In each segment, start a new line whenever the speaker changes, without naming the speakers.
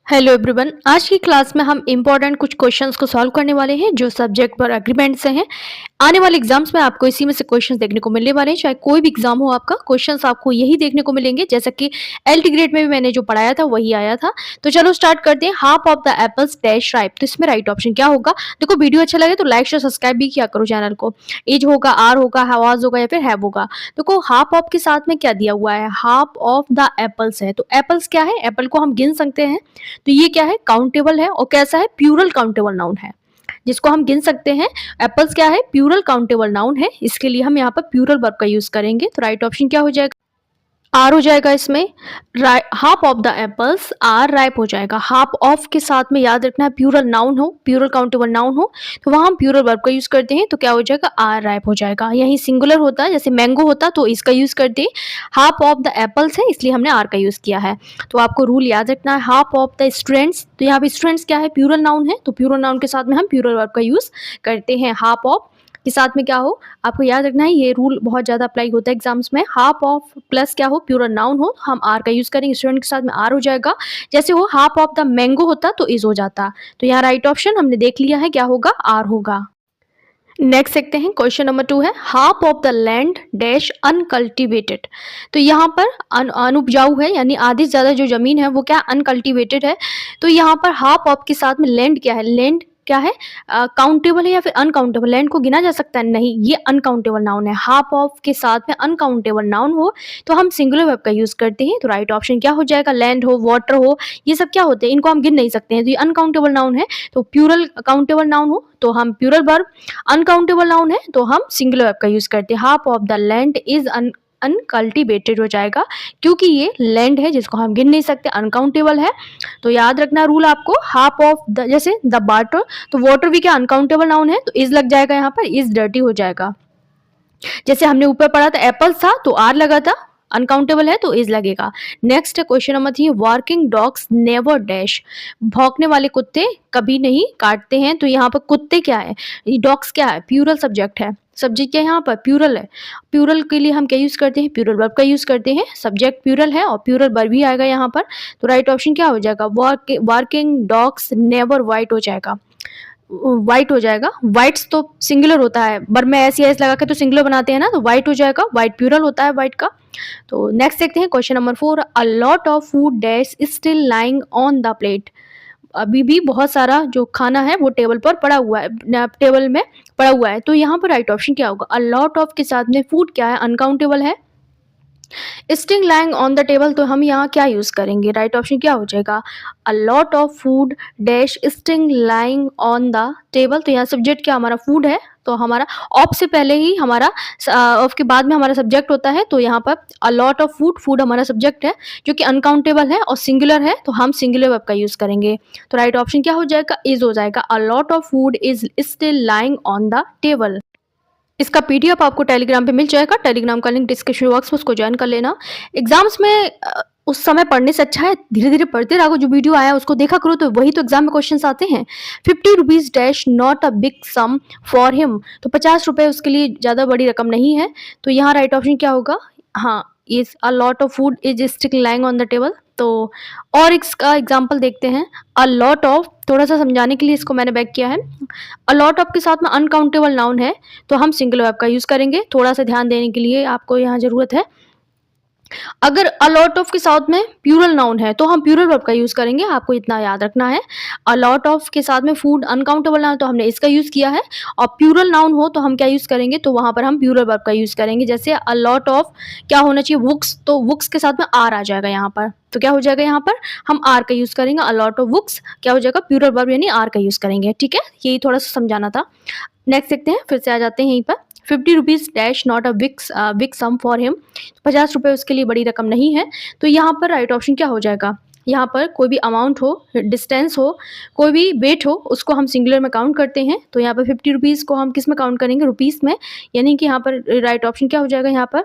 Hello everyone, आज की class में हम इम्पोर्टेंट कुछ क्वेश्चंस को सॉल्व करने वाले हैं जो सब्जेक्ट पर एग्रीमेंट से हैं। आने वाले एग्जाम्स में आपको इसी में से क्वेश्चंस देखने को मिलने वाले हैं। चाहे कोई भी एग्जाम हो आपका, क्वेश्चंस आपको यही देखने को मिलेंगे। जैसा कि एलटी ग्रेड में भी मैंने जो पढ़ाया था वही आया था। तो चलो स्टार्ट करते हैं। Half of the apples dash ripe. तो इसमें राइट ऑप्शन क्या होगा? देखो, वीडियो अच्छा लगे तो लाइक शेयर सब्सक्राइब भी किया करो चैनल को। एज होगा, आर होगा, हवाज होगा या फिर हैव होगा। देखो, हाफ ऑफ के साथ में क्या दिया हुआ है? हाफ ऑफ द एप्पल्स है। तो एप्पल्स क्या है? एप्पल को हम गिन सकते हैं। तो ये क्या है? काउंटेबल है। और कैसा है? प्यूरल काउंटेबल नाउन है जिसको हम गिन सकते हैं। एप्पल्स क्या है? प्यूरल काउंटेबल नाउन है। इसके लिए हम यहाँ पर प्यूरल वर्ब का यूज करेंगे। तो राइट ऑप्शन क्या हो जाएगा? आर हो जाएगा इसमें। Half of the apples are ripe हो जाएगा। हाफ ऑफ के साथ में याद रखना है प्यूरल नाउन हो, प्यूरल काउंटेबल नाउन हो, तो वहां हम प्यूरल वर्ब का यूज करते हैं। तो क्या हो जाएगा? आर राइप हो जाएगा। यही सिंगुलर होता है, जैसे मैंगो होता तो इसका यूज करते हैं। हाफ ऑफ द एप्पल्स है इसलिए हमने आर का यूज किया है। तो आपको रूल याद रखना है। हाफ ऑफ द स्टूडेंट्स, तो यहाँ पे स्टूडेंट्स क्या है? प्यूरल नाउन है। तो प्यूरल नाउन के साथ में हम प्यूरल वर्ब का यूज करते हैं। हाफ ऑफ के साथ में क्या हो, आपको याद रखना है। ये रूल बहुत ज़्यादा अप्लाई होता है एग्जाम्स में। हाफ ऑफ प्लस क्या हो? प्यूरल नाउन हो, हम आर का यूज करेंगे। स्टूडेंट के साथ में आर हो जाएगा। जैसे हो हाफ ऑफ द मैंगो होता तो इज हो जाता। तो यहाँ राइट ऑप्शन हमने देख लिया है, क्या होगा? आर होगा। नेक्स्ट देखते हैं। क्वेश्चन नंबर 2 है half of the land dash uncultivated. तो यहाँ पर अनुपजाऊ है, यानी आधी से ज्यादा जो जमीन है वो क्या? अनकल्टिवेटेड है। तो यहाँ पर हाफ ऑफ के साथ में लैंड क्या है? लैंड क्या है? काउंटेबल है या फिर अनकाउंटेबल? लैंड को गिना जा सकता है? नहीं, ये अनकाउंटेबल नाउन है। हाफ ऑफ के साथ में अनकाउंटेबल नाउन हो तो हम सिंगुलर वर्ब का यूज करते हैं। तो राइट ऑप्शन क्या हो जाएगा? लैंड हो, वाटर हो, ये सब क्या होते हैं? इनको हम गिन नहीं सकते हैं। तो ये अनकाउंटेबल नाउन है। तो प्यूरल काउंटेबल नाउन हो तो हम प्यूरल वर्ब, अनकाउंटेबल नाउन है तो हम सिंगुलर वर्ब का यूज करते हैं। Half of the land is uncultivated हो जाएगा, क्योंकि ये लैंड है जिसको हम गिन नहीं सकते, अनकाउंटेबल है। तो याद रखना रूल आपको। हाफ ऑफ द, जैसे द वाटर, तो वाटर भी क्या अनकाउंटेबल नाउन है, तो इज लग जाएगा यहाँ पर, इज डर्टी हो जाएगा। जैसे हमने ऊपर पढ़ा था एप्पल था तो आर लगा था, अनकाउंटेबल है तो इज लगेगा। Next question number 3, working dogs never dash. भौंकने वाले कुत्ते कभी नहीं काटते हैं। तो यहाँ पर कुत्ते क्या है? डॉग्स क्या है? प्यूरल सब्जेक्ट है। सब्जेक्ट क्या है यहाँ पर? प्यूरल है। प्यूरल के लिए हम क्या यूज करते हैं? प्यूरल वर्ब का यूज करते हैं। सब्जेक्ट प्यूरल है और प्यूरल वर्ब भी आएगा यहाँ पर। तो राइट ऑप्शन क्या हो जाएगा? वर्किंग डॉग्स नेवर वाइट हो जाएगा। वाइट हो जाएगा। वाइट्स तो सिंगुलर होता है, बर में ऐसी एस लगा के तो सिंगुलर बनाते हैं ना, तो वाइट हो जाएगा। वाइट प्यूरल होता है वाइट का। तो नेक्स्ट देखते हैं question number 4, a lot of food dash still lying on the plate. अभी भी बहुत सारा जो खाना है वो टेबल पर पड़ा हुआ है, टेबल में पड़ा हुआ है। तो यहाँ पर राइट ऑप्शन क्या होगा? अ लॉट ऑफ के साथ में फूड क्या है? अनकाउंटेबल है। Sting lying on the table, तो हम यहाँ क्या यूज करेंगे? राइट ऑप्शन क्या हो जाएगा? A lot of food dash sting lying on the table. तो यहाँ सब्जेक्ट क्या हमारा? फूड है। तो हमारा ऑफ से पहले ही हमारा, ऑफ के बाद में हमारा सब्जेक्ट होता है। तो यहाँ पर a lot of food, food हमारा सब्जेक्ट है जो कि अनकाउंटेबल है और सिंगुलर है, तो हम सिंगुलर वर्ब का यूज करेंगे। तो राइट ऑप्शन क्या हो जाएगा? इज हो जाएगा। A lot of food is still lying on the table. इसका पीडीएफ आपको टेलीग्राम पे मिल जाएगा। टेलीग्राम का लिंक डिस्क्रिप्शन बॉक्स में, उसको ज्वाइन कर लेना। एग्जाम्स में उस समय पढ़ने से अच्छा है धीरे धीरे पढ़ते रहो। जो वीडियो आया उसको देखा करो, तो वही तो एग्जाम में क्वेश्चन आते हैं। 50 rupees dash not a big sum for him. तो 50 रुपये उसके लिए ज़्यादा बड़ी रकम नहीं है। तो यहाँ राइट ऑप्शन क्या होगा? हाँ, is a lot of food is still lying on the table. तो और इसका एग्जाम्पल देखते हैं। अ लॉट ऑफ, थोड़ा सा समझाने के लिए इसको मैंने बैक किया है। अ लॉट ऑफ के साथ में अनकाउंटेबल नाउन है तो हम सिंगल वर्ब का यूज करेंगे। थोड़ा सा ध्यान देने के लिए आपको यहाँ जरूरत है। अगर अ लॉट ऑफ के साथ में प्यूरल नाउन है तो हम प्यूरल वर्ब का यूज करेंगे, आपको इतना याद रखना है। अ लॉट ऑफ के साथ में फूड अनकाउंटेबल नाउन तो हमने इसका यूज किया है। और प्यूरल नाउन हो तो हम क्या यूज करेंगे? तो वहां पर हम प्यूरल वर्ब का यूज करेंगे। जैसे अ लॉट ऑफ क्या होना चाहिए? बुक्स, तो बुक्स के साथ में आर आ जाएगा यहाँ पर। तो क्या हो जाएगा? यहाँ पर हम आर का यूज करेंगे। अ लॉट ऑफ बुक्स क्या हो जाएगा? प्यूरल वर्ब यानी आर का यूज करेंगे। ठीक है, यही थोड़ा सा समझाना था। नेक्स्ट देखते हैं, फिर से आ जाते हैं यहीं पर। 50 rupees dash not a big sum for him. 50 रुपये उसके लिए बड़ी रकम नहीं है। तो यहाँ पर राइट ऑप्शन क्या हो जाएगा? यहाँ पर कोई भी अमाउंट हो, डिस्टेंस हो, कोई भी वेट हो, उसको हम सिंगुलर में काउंट करते हैं। तो यहाँ पर 50 रुपीज़ को हम किस में काउंट करेंगे? रुपीज़ में। यानी कि यहाँ पर राइट ऑप्शन क्या हो जाएगा? यहाँ पर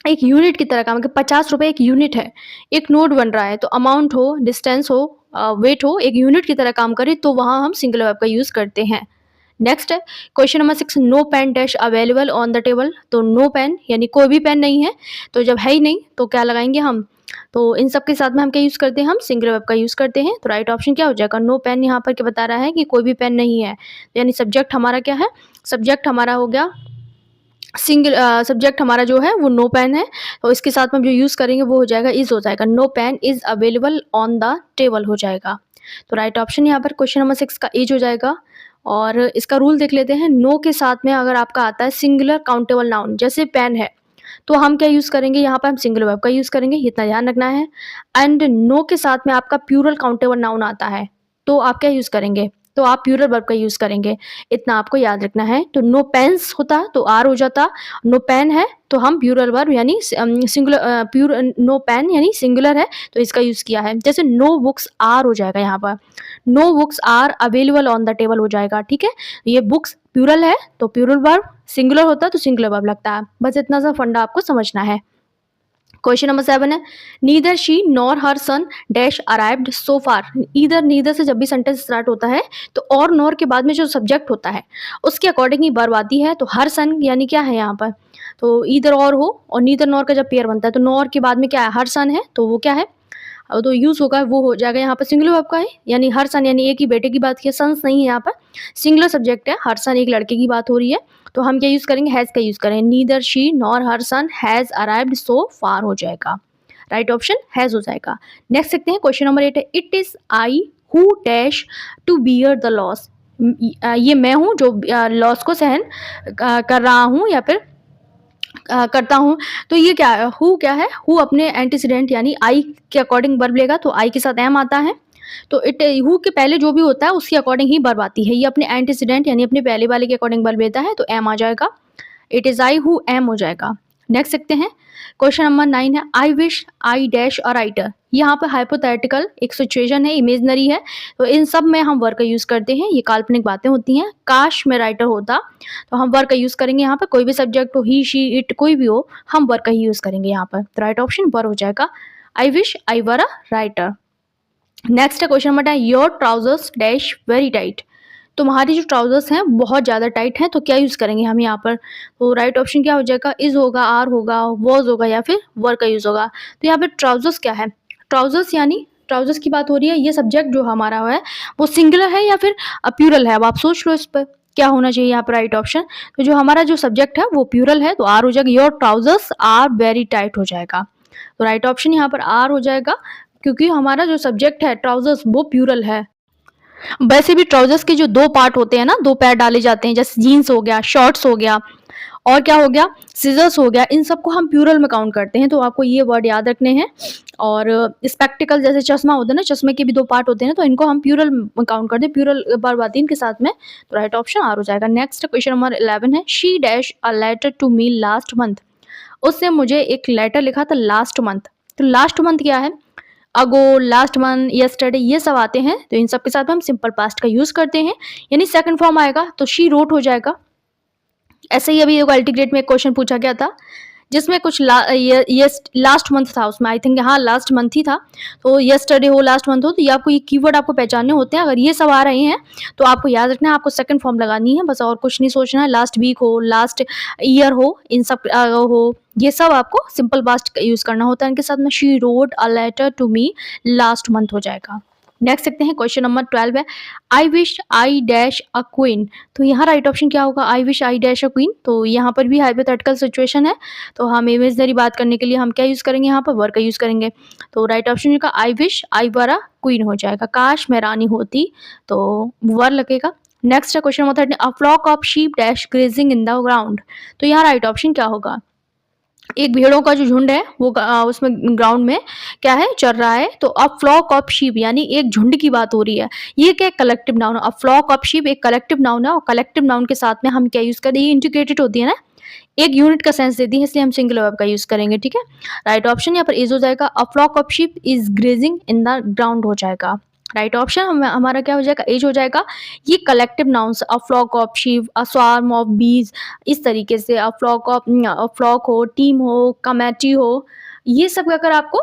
एक यूनिट की तरह काम कि 50 रुपये एक यूनिट है, एक नोट बन रहा है। तो अमाउंट हो, डिस्टेंस हो, वेट हो, एक यूनिट की तरह काम करे तो वहाँ हम सिंगुलर वर्ब का यूज करते हैं। नेक्स्ट है question number 6, no pen dash available on the table. तो नो पेन यानी कोई भी पेन नहीं है। तो जब है ही नहीं तो क्या लगाएंगे हम? तो इन सब के साथ में हम क्या यूज़ करते हैं, हम सिंगुलर वर्ब का यूज़ करते हैं। तो राइट ऑप्शन क्या हो जाएगा, नो पेन। यहाँ पर क्या बता रहा है कि कोई भी पेन नहीं है, यानी सब्जेक्ट हमारा क्या है, सब्जेक्ट हमारा हो गया सब्जेक्ट हमारा जो है वो नो पेन है। तो इसके साथ में हम जो यूज़ करेंगे वो हो जाएगा इज़ हो जाएगा, no pen is available on the table हो जाएगा। तो राइट ऑप्शन यहाँ पर क्वेश्चन नंबर 6 का इज़ हो जाएगा। और इसका रूल देख लेते हैं। नो के साथ में अगर आपका आता है सिंगुलर काउंटेबल नाउन, जैसे पेन है, तो हम क्या यूज़ करेंगे, यहाँ पर हम सिंगुलर वर्ब का यूज़ करेंगे, इतना ध्यान रखना है। एंड नो के साथ में आपका प्लूरल काउंटेबल नाउन आता है, तो आप क्या यूज़ करेंगे, तो आप प्लूरल वर्ब का यूज़ करेंगे, इतना आपको याद रखना है। तो नो पेन्स होता तो आर हो जाता, नो पेन है तो हम प्लूरल वर्ब यानी सिंगुलर नो पेन यानी सिंगुलर है तो इसका यूज़ किया है। जैसे नो बुक्स आर हो जाएगा, यहाँ पर no books are available on the table हो जाएगा, ठीक है। ये बुक्स प्लूरल है तो प्लूरल वर्ब, सिंगुलर होता तो सिंगुलर वर्ब लगता है। बस इतना सा फंडा आपको समझना है। क्वेश्चन नंबर 7 है, neither she nor her son dash arrived so far. Neither से जब भी सेंटेंस स्टार्ट होता है तो और नॉर के बाद में जो सब्जेक्ट होता है उसके अकॉर्डिंग ही वर्ब आती है। तो हर सन यानी क्या है यहाँ पर, तो ईदर और हो, और नीदर नॉर का जब पेयर बनता है तो नॉर के बाद में क्या है, हर सन है, तो वो क्या है, तो यूज़ होगा वो हो जाएगा यहाँ पर सिंगुलर वर्ब का है, यानी हर सन यानी एक ही बेटे की बात की, सन्स नहीं है यहाँ पर, सिंगुलर सब्जेक्ट है, हर सन एक लड़के की बात हो रही है। तो हम क्या यूज़ करेंगे, हैज़ का यूज़ करेंगे, neither she nor her son has arrived so far हो जाएगा। राइट ऑप्शन हैज़ हो जाएगा। नेक्स्ट देखते हैं क्वेश्चन नंबर 8 है, it is I who dash to bear the loss. ये मैं हूँ जो लॉस को सहन कर रहा हूँ या फिर करता हूँ। तो ये क्या है, हु क्या है, हु अपने एंटीसीडेंट यानी आई के अकॉर्डिंग वर्ब लेगा, तो आई के साथ एम आता है। तो इट हु के पहले जो भी होता है उसके अकॉर्डिंग ही वर्ब आती है। ये अपने एंटीसीडेंट यानी अपने पहले वाले के अकॉर्डिंग वर्ब लेता है, तो एम आ जाएगा, it is I who M हो जाएगा। नेक्स्ट देखते हैं क्वेश्चन नंबर 9 है, I wish I dash a writer. यहाँ पर हाइपोथेटिकल एक सिचुएशन है, इमेजनरी है, तो इन सब में हम वर्ब का यूज़ करते हैं, ये काल्पनिक बातें होती हैं। काश में राइटर होता तो हम वर्ब का यूज़ करेंगे, यहाँ पर कोई भी सब्जेक्ट हो, ही शी इट कोई भी हो, हम वर्ब का ही यूज़ करेंगे यहाँ पर। तो राइट ऑप्शन वर्ब हो जाएगा, I wish I were a writer. Next है question number 10, your trousers dash very tight. तुम्हारी जो ट्राउजर्स हैं बहुत ज़्यादा टाइट हैं, तो क्या यूज़ करेंगे हम यहाँ पर, तो राइट ऑप्शन क्या हो जाएगा, इज़ होगा, आर होगा, वॉज होगा या फिर वर्ब का यूज़ होगा। तो यहाँ पे ट्राउजर्स क्या है, ट्राउजर्स यानी ट्राउजर्स की बात हो रही है, ये सब्जेक्ट जो हमारा है वो सिंगुलर है या फिर प्लूरल है, अब आप सोच लो इस पर क्या होना चाहिए यहाँ पर राइट ऑप्शन। तो जो हमारा जो सब्जेक्ट है वो प्लूरल है, तो आर हो जाएगा, your trousers are very tight हो जाएगा। तो राइट ऑप्शन यहाँ पर आर हो जाएगा, क्योंकि हमारा जो सब्जेक्ट है ट्राउजर्स वो प्लूरल है। वैसे भी ट्राउजर्स के जो दो पार्ट होते हैं ना, दो पैर डाले जाते हैं, जैसे जीन्स हो गया, शॉर्ट्स हो गया, और क्या हो गया, सीजर्स हो गया, इन सबको हम प्लूरल में काउंट करते हैं, तो आपको ये वर्ड याद रखने हैं। और स्पेक्टिकल जैसे चश्मा होता है ना, चश्मे के भी दो पार्ट होते हैं ना, तो इनको हम प्लूरल में काउंट करते हैं, प्लूरल वर्ब आती है इनके साथ में। तो राइट ऑप्शन आर हो जाएगा। नेक्स्ट क्वेश्चन नंबर 11 है, she dash a letter to me last month. उसने मुझे एक लेटर लिखा था लास्ट मंथ। तो लास्ट मंथ क्या है, अगो, लास्ट मंथ, यस्टरडे, ये सब आते हैं, तो इन सब के साथ हम सिंपल पास्ट का यूज़ करते हैं, यानी सेकंड फॉर्म आएगा, तो शी रोट हो जाएगा। ऐसे ही अभी अल्टीग्रेट में एक क्वेश्चन पूछा गया था जिसमें कुछ लास्ट मंथ था, उसमें आई थिंक हाँ लास्ट मंथ ही था, तो यस्टरडे हो, लास्ट मंथ हो, तो ये आपको ये कीवर्ड आपको पहचानने होते हैं। अगर ये सब आ रहे हैं तो आपको याद रखना है, आपको सेकंड फॉर्म लगानी है, बस और कुछ नहीं सोचना है। लास्ट वीक हो, लास्ट ईयर हो, इन सब हो, ये सब आपको सिंपल पास्ट यूज़ करना होता है इनके साथ में। She wrote a letter to me last month हो जाएगा। नेक्स्ट देखते हैं क्वेश्चन नंबर 12 है, I wish I dash a queen. तो यहाँ राइट ऑप्शन क्या होगा, I wish I dash a queen. तो यहाँ पर भी हाइपोथेटिकल सिचुएशन है, तो हम इमेजनरी बात करने के लिए हम क्या यूज़ करेंगे, यहाँ पर वर्ब का यूज़ करेंगे। तो राइट ऑप्शन का आई wish I were a queen हो जाएगा, काश मैं रानी होती, तो वर्ब लगेगा। नेक्स्ट है question number 13, a flock of sheep dash grazing in the ground. तो यहाँ राइट ऑप्शन क्या होगा, एक भेड़ों का जो झुंड है वो उसमें ग्राउंड में क्या है, चल रहा है। तो अ फ्लॉक ऑफ शीप यानी एक झुंड की बात हो रही है, ये क्या कलेक्टिव नाउन है, अ फ्लॉक ऑफ शीप एक कलेक्टिव नाउन है, और कलेक्टिव नाउन के साथ में हम क्या यूज करते हैं, ये इंटीग्रेटेड होती है ना, एक यूनिट का सेंस देती है, इसलिए हम सिंगुलर वर्ब का यूज करेंगे, ठीक है। राइट ऑप्शन यहाँ पर इज हो जाएगा, a flock of sheep is grazing in the ground हो जाएगा। राइट ऑप्शन हमारा क्या हो जाएगा, एज हो जाएगा। ये collective nouns, a flock of sheep, a swarm of bees, इस तरीके से अ फ्लॉक हो, टीम हो, कमेटी हो, ये सब अगर आपको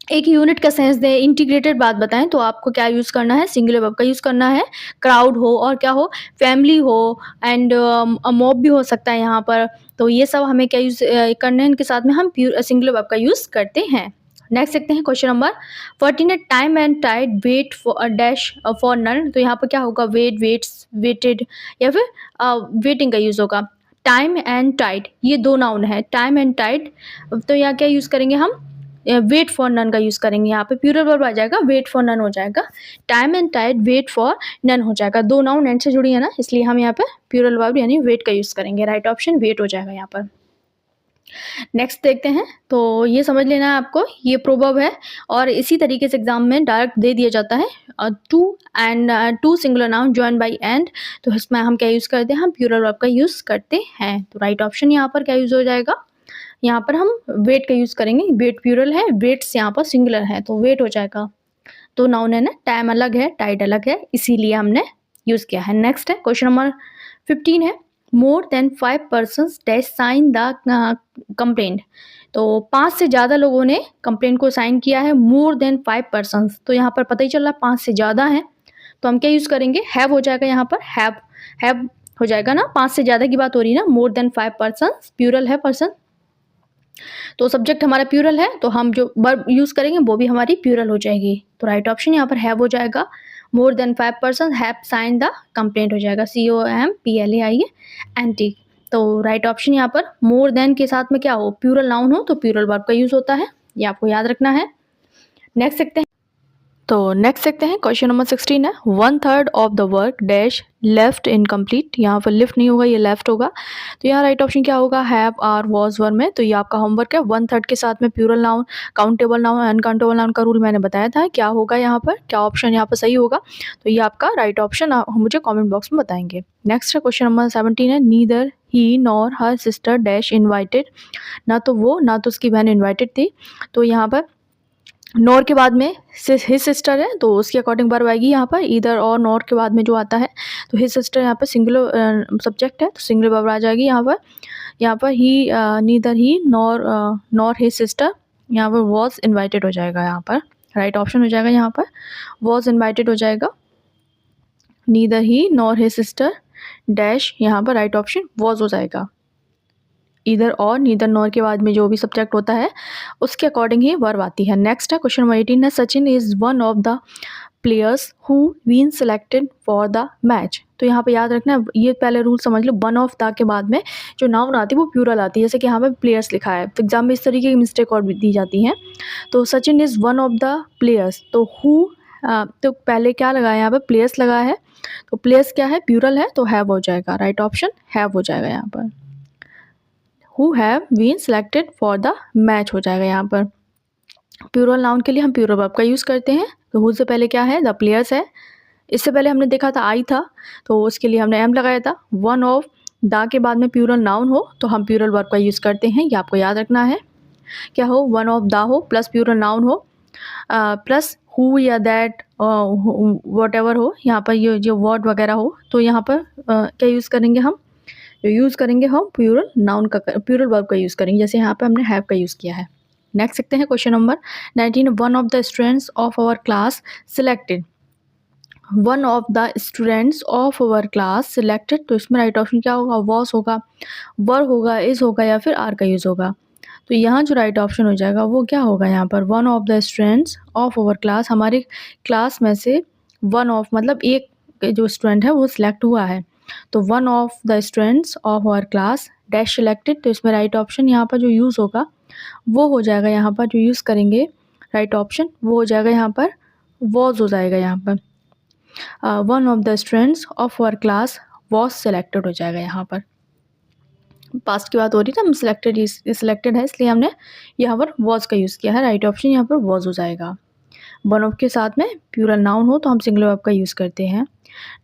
एक यूनिट का सेंस दे, इंटीग्रेटेड बात बताएं, तो आपको क्या यूज़ करना है, सिंगुलर वर्ब का यूज़ करना है। क्राउड हो और क्या हो, फैमिली हो, एंड मॉब भी हो सकता है यहाँ पर। तो ये सब हमें क्या यूज़ करना है, इनके साथ में हम सिंगुलर वर्ब का यूज़ करते हैं। नेक्स्ट देखते हैं क्वेश्चन नंबर 14 है time and tide wait for dash for none. तो यहाँ पर क्या होगा, वेट, वेट्स, वेटेड या फिर वेटिंग का यूज़ होगा। टाइम एंड टाइड ये दो नाउन है, टाइम एंड टाइड। तो यहाँ क्या यूज़ करेंगे हम, वेट फॉर नन का यूज़ करेंगे। यहाँ पे प्लूरल वर्ब आ जाएगा, वेट फॉर नन हो जाएगा। Time and tide wait for none हो जाएगा। दो नाउन एंड से जुड़ी है ना, इसलिए हम यहाँ पे प्लूरल वर्ब यानी वेट का यूज़ करेंगे। राइट ऑप्शन वेट हो जाएगा यहाँ पर। नेक्स्ट देखते हैं, तो ये समझ लेना है आपको, ये प्रोवर्ब है और इसी तरीके से एग्जाम में डायरेक्ट दे दिया जाता है। Two singular noun join by and, तो इसमें हम क्या यूज़ करते हैं, हम प्लूरल वर्ब का यूज़ करते हैं। तो राइट ऑप्शन यहाँ पर क्या यूज़ हो जाएगा, यहाँ पर हम वेट का यूज़ करेंगे। वेट प्लूरल है, वेट्स यहाँ पर सिंगुलर है, तो वेट हो जाएगा। तो नाउन है ना, टाइम अलग है, टाइड अलग है, इसीलिए हमने यूज़ किया है। नेक्स्ट है क्वेश्चन नंबर 15 है मोर than 5 persons dash sign the complaint. तो 5 से ज़्यादा लोगों ने कंप्लेंट को साइन किया है। मोर देन 5 पर्सन्स, तो यहाँ पर पता ही चल रहा है 5 से ज़्यादा है, तो हम क्या यूज़ करेंगे, हैव हो जाएगा यहाँ पर। हैव हो जाएगा ना, 5 से ज़्यादा की बात हो रही है ना। मोर देन 5 पर्सन्स प्लूरल है पर्सन, तो सब्जेक्ट हमारा प्लूरल है, तो हम जो वर्ब यूज़ करेंगे वो भी हमारी प्लूरल हो जाएगी। तो राइट ऑप्शन यहाँ पर हैव हो जाएगा। More than 5 person have sign the complaint हो जाएगा, COMPLAINT। तो राइट ऑप्शन यहाँ पर मोर देन के साथ में क्या हो, प्लूरल नाउन हो तो प्लूरल वर्ब का यूज़ होता है, ये आपको याद रखना है। नेक्स्ट देखते हैं, तो नेक्स्ट देखते हैं क्वेश्चन नंबर 16 है 1/3 of the work dash left incomplete. यहाँ पर लिफ्ट नहीं होगा, ये लेफ्ट होगा। तो यहाँ राइट ऑप्शन क्या होगा, हैव, आर, वॉज, वर में। तो ये आपका होमवर्क है। 1/3 के साथ में plural noun, countable noun, uncountable noun का रूल मैंने बताया था, क्या होगा यहाँ पर, क्या ऑप्शन यहाँ पर सही होगा। तो ये आपका राइट ऑप्शन आप मुझे कॉमेंट बॉक्स में बताएंगे। नेक्स्ट है क्वेश्चन नंबर 17 है neither he nor her sister dash invited. ना तो वो ना तो उसकी बहन इन्वाइटेड थी। तो यहाँ पर नॉर के बाद में हिज सिस्टर है, तो उसके अकॉर्डिंग वर्ब आएगी यहाँ पर। इधर और नॉर के बाद में जो आता है, तो हिज सिस्टर यहाँ पर सिंगुलर सब्जेक्ट है, तो सिंगुलर वर्ब आ जाएगी यहाँ पर। यहाँ पर ही neither he nor his sister, यहाँ पर वॉज इन्वाइटेड हो जाएगा। यहाँ पर राइट ऑप्शन हो जाएगा, यहाँ पर वॉज इन्वाइटेड हो जाएगा। Neither he nor his sister dash, यहाँ पर राइट ऑप्शन वॉज हो जाएगा। इधर और नीदर नॉर के बाद में जो भी सब्जेक्ट होता है उसके अकॉर्डिंग ही वर्ब आती है। नेक्स्ट है क्वेश्चन नंबर 18 है Sachin is one of the players who been selected for the match. तो यहाँ पे याद रखना, ये पहले रूल समझ लो, वन ऑफ द के बाद में जो नाउन आती है वो प्लूरल आती है। जैसे कि यहाँ पे प्लेयर्स लिखा है, तो एग्जाम में इस तरीके की मिस्टेक और भी दी जाती हैं। तो Sachin is one of the players, तो हु तो पहले क्या लगाया, यहाँ पे प्लेयर्स लगाया है, तो प्लेयर्स क्या है, प्लूरल है, तो हैव हो जाएगा। राइट ऑप्शन हैव हो जाएगा यहाँ पर। who have been selected for the match हो जाएगा यहाँ पर। प्लूरल नाउन के लिए हम प्लूरल वर्ब का यूज़ करते हैं। तो who से पहले क्या है, द प्लेयर्स है। इससे पहले हमने देखा था आई था, तो उसके लिए हमने एम लगाया था। वन ऑफ द के बाद में प्लूरल नाउन हो तो हम प्लूरल वर्ब का यूज़ करते हैं, ये आपको याद रखना है। क्या हो, वन ऑफ द हो प्लस प्लूरल नाउन हो प्लस हु या दैट वॉट एवर हो, यहाँ पर ये जो वर्ड वगैरह हो, तो यहाँ पर क्या यूज़ करेंगे हम, यूज़ करेंगे हम प्लूरल नाउन का, प्लूरल वर्ब का यूज़ करेंगे, जैसे यहाँ पे हमने हैव का यूज़ किया है। नेक्स्ट देखते हैं question number 19 one of the students of our class selected. One of the students of our class selected, तो इसमें राइट ऑप्शन क्या होगा, वॉस होगा, वर होगा, इज होगा या फिर आर का यूज़ होगा। तो यहाँ जो राइट ऑप्शन हो जाएगा वो क्या होगा, यहाँ पर one of the students of our class, हमारे क्लास में से वन ऑफ मतलब एक जो स्टूडेंट है वो सिलेक्ट हुआ है। तो one of the students of our class dash selected, तो इसमें राइट ऑप्शन यहाँ पर जो यूज़ होगा वो हो जाएगा, यहाँ पर जो यूज़ करेंगे राइट ऑप्शन वो हो जाएगा यहाँ पर वॉज हो जाएगा। यहाँ पर one of the students of our class was selected हो जाएगा। यहाँ पर पास्ट की बात हो रही है ना, हम सिलेक्टेड है इसलिए हमने यहाँ पर वॉज का यूज़ किया है। राइट ऑप्शन यहाँ पर वॉज हो जाएगा। वन ऑफ के साथ में प्लूरल नाउन हो तो हम सिंगुलर वर्ब का यूज़ करते हैं।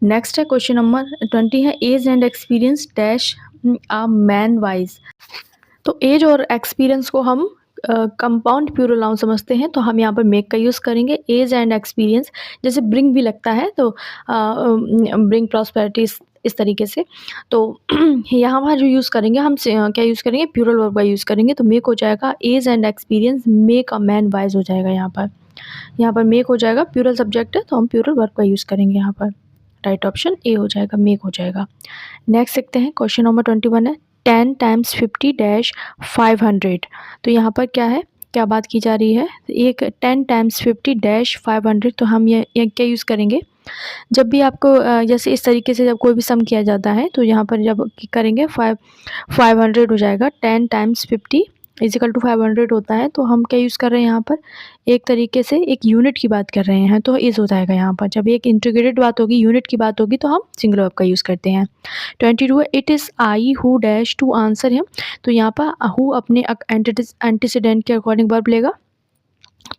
नेक्स्ट है क्वेश्चन नंबर 20 है age and experience dash a man wise. तो एज और एक्सपीरियंस को हम कंपाउंड प्लूरल नाउन समझते हैं, तो हम यहाँ पर मेक का यूज़ करेंगे। एज एंड एक्सपीरियंस जैसे ब्रिंग भी लगता है, तो ब्रिंग प्रॉस्पेरिटी इस तरीके से। तो यहाँ पर जो यूज़ करेंगे हम क्या यूज़ करेंगे, प्लूरल वर्ब का यूज़ करेंगे। तो मेक हो जाएगा age and experience make a man wise हो जाएगा। यहाँ पर मेक हो जाएगा, प्लूरल सब्जेक्ट है तो हम प्लूरल वर्ब का यूज़ करेंगे यहाँ पर। राइट ऑप्शन ए हो जाएगा, मेक हो जाएगा। नेक्स्ट देखते हैं क्वेश्चन नंबर 21 है 10 टाइम्स 50 डैश 500। तो यहाँ पर क्या क्या बात की जा रही है, एक 10 टाइम्स 50 डैश 500, तो हम ये क्या यूज़ करेंगे, जब भी आपको जैसे इस तरीके से जब कोई भी सम किया जाता है तो यहाँ पर जब करेंगे 500 हो जाएगा, 10 टाइम्स 50 इजिकल टू 500 होता है। तो हम क्या यूज़ कर रहे हैं यहाँ पर, एक तरीके से एक यूनिट की बात कर रहे हैं, तो इज़ हो जाएगा यहाँ पर। जब एक इंटीग्रेटेड बात होगी, यूनिट की बात होगी, तो हम सिंगुलर वर्ब का यूज़ करते हैं। 22 है, it is I who dash to answer him, तो यहाँ पर हु अपने एंटीसीडेंट के अकॉर्डिंग वर्ब लेगा,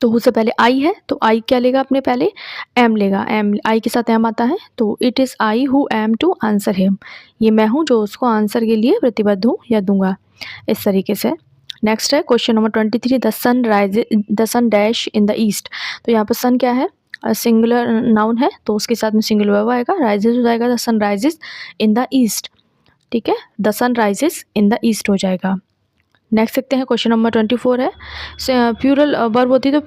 तो हु से पहले आई है तो आई क्या लेगा, अपने पहले एम लेगा, एम आई के साथ एम आता है, तो it is I who am to answer him, ये मैं हूँ जो उसको आंसर के लिए प्रतिबद्ध हूँ या दूंगा, इस तरीके से। नेक्स्ट है question number 23, the sun dash in the east, तो यहाँ पर सन क्या है, सिंगुलर नाउन है, तो उसके साथ में सिंगुलर वर्ब आएगा, राइजेज हो जाएगा, the sun rises in the east, ठीक है, the sun rises in the east हो जाएगा। नेक्स्ट देखते हैं क्वेश्चन नंबर 24 है, प्यूरल वर्ब होती है तो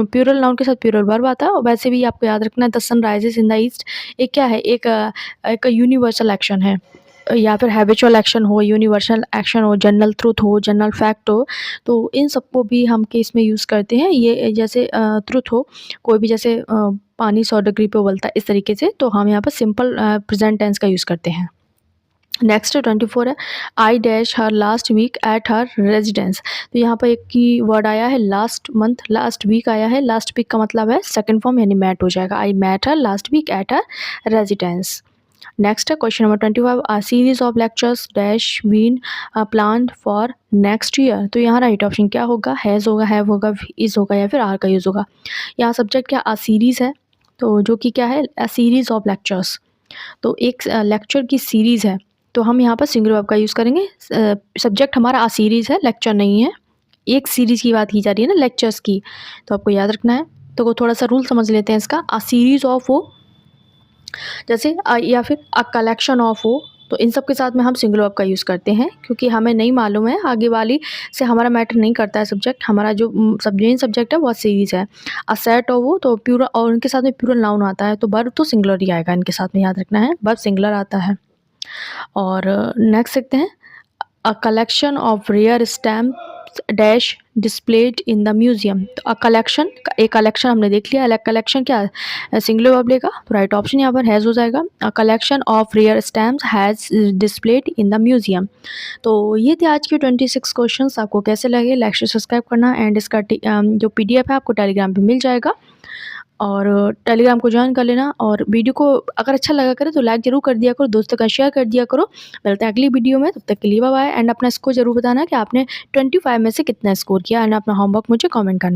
प्यूरल नाउन के साथ प्यूरल वर्ब आता है, और वैसे भी आपको याद रखना है the sun rises in the east, एक क्या है, एक यूनिवर्सल एक्शन है, या फिर हैबिचुअल एक्शन हो, यूनिवर्सल एक्शन हो, जनरल ट्रूथ हो, जनरल फैक्ट हो, तो इन सबको भी हम केस में यूज़ करते हैं। ये जैसे ट्रूथ हो, कोई भी जैसे पानी 100 डिग्री पे उबलता है, इस तरीके से, तो हम यहाँ पर सिंपल प्रेजेंट टेंस का यूज़ करते हैं। नेक्स्ट 24 है, I dash her last week at her residence, तो यहाँ पर एक की वर्ड आया है लास्ट मंथ, लास्ट वीक आया है, लास्ट वीक का मतलब है सेकंड फॉर्म यानी मैट हो जाएगा, I met her last week at her residence. Next है question number 25, a series of lectures dash been plan for next year, तो यहाँ राइट ऑप्शन क्या होगा, हैज़ होगा, हैव होगा, इज़ होगा, या फिर आर का यूज़ होगा। यहाँ सब्जेक्ट क्या, आ सीरीज़ है, तो जो कि क्या है, अ सीरीज ऑफ लेक्चर्स, तो एक लेक्चर की सीरीज़ है, तो हम यहाँ पर सिंगुलर वर्ब का यूज़ करेंगे। सब्जेक्ट हमारा आ सीरीज़ है, लेक्चर नहीं है, एक सीरीज़ की बात की जा रही है ना, लेक्चर्स की, तो आपको याद रखना है। तो थोड़ा सा रूल समझ लेते हैं इसका, आ सीरीज़ ऑफ हो जैसे या फिर अ कलेक्शन ऑफ हो, तो इन सब के साथ में हम सिंगुलर वर्ब का यूज़ करते हैं, क्योंकि हमें नहीं मालूम है, आगे वाली से हमारा मैटर नहीं करता है सब्जेक्ट, हमारा जो मेन सब्जेक्ट है वो सीरीज़ है। अ सेट ऑफ हो तो प्यूरल, और उनके साथ में प्यूरल नाउन आता है, तो वर्ब तो सिंगुलर ही आएगा इनके साथ में, याद रखना है, वर्ब सिंगुलर आता है। और नेक्स्ट देखते हैं, a collection of rare stamp dash displayed in the museum, तो अ कलेक्शन, एक कलेक्शन हमने देख लिया, अलग कलेक्शन क्या है, सिंगुलर वर्ब लेगा, तो राइट ऑप्शन यहाँ पर हैज़ हो जाएगा, a collection of rare stamps has displayed in the museum. तो ये थे आज के 26 क्वेश्चंस, आपको कैसे लगे, लाइक से सब्सक्राइब करना, एंड इसका जो PDF है आपको टेलीग्राम पे मिल जाएगा, और टेलीग्राम को ज्वाइन कर लेना, और वीडियो को अगर अच्छा लगा करे तो लाइक ज़रूर कर दिया करो, दोस्तों का शेयर कर दिया करो। मिलते हैं अगली वीडियो में, तब तक के लिए बाय बाय, एंड अपना स्कोर ज़रूर बताना कि आपने 25 में से कितना स्कोर किया, एंड अपना होमवर्क मुझे कमेंट करना।